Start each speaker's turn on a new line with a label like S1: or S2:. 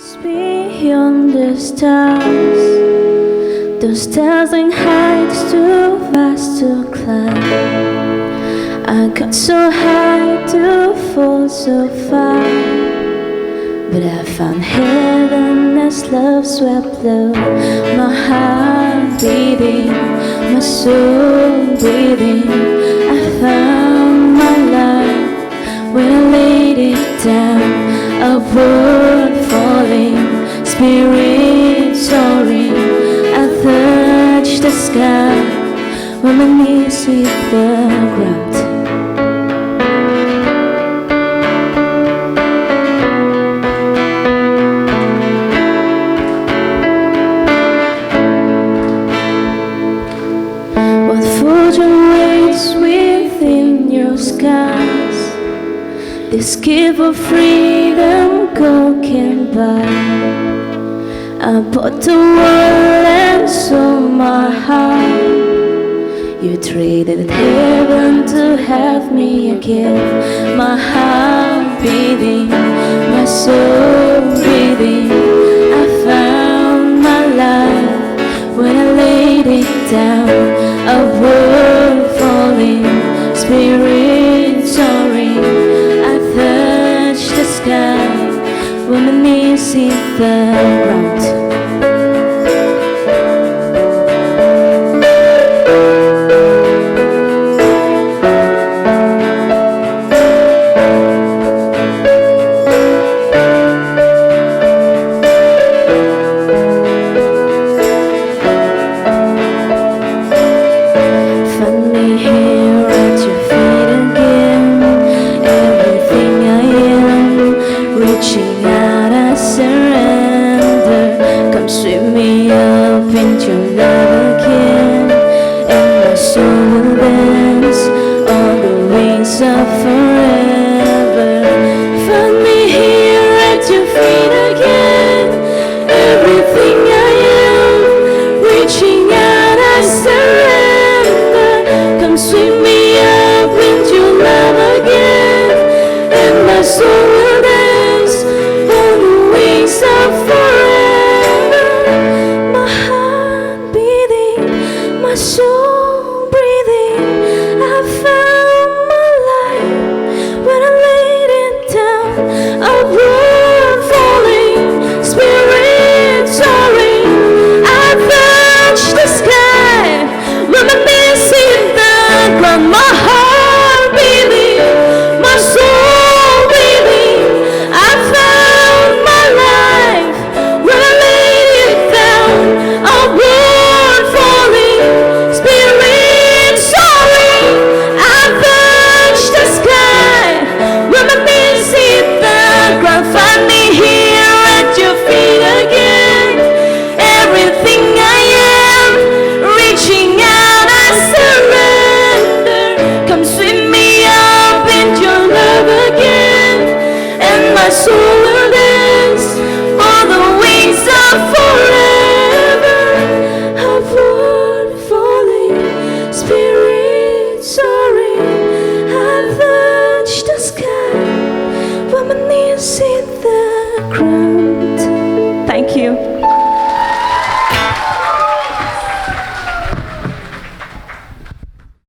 S1: Beyond the stars, those dazzling heights too vast to climb. I got so high to fall so far, but I found heaven as love swept low. My heart beating, my soul breathing. I found my life when I laid it down. A bird falling, spirit soaring. I touch the sky when my knees hit the ground. What fortune waits within your skies? This gift of freedom gold can buy. I bought the world and sold my heart. You traded heaven to have me again. My heart beating, my soul breathing. I found my life when I laid it down. A world falling, spirit soaring. I touched the sky when my knees hit the ground. Find me here at your feet again. Everything I am, reaching out, I surrender. Come sweep me up into your love again, and my soul will dance on the wings of forever.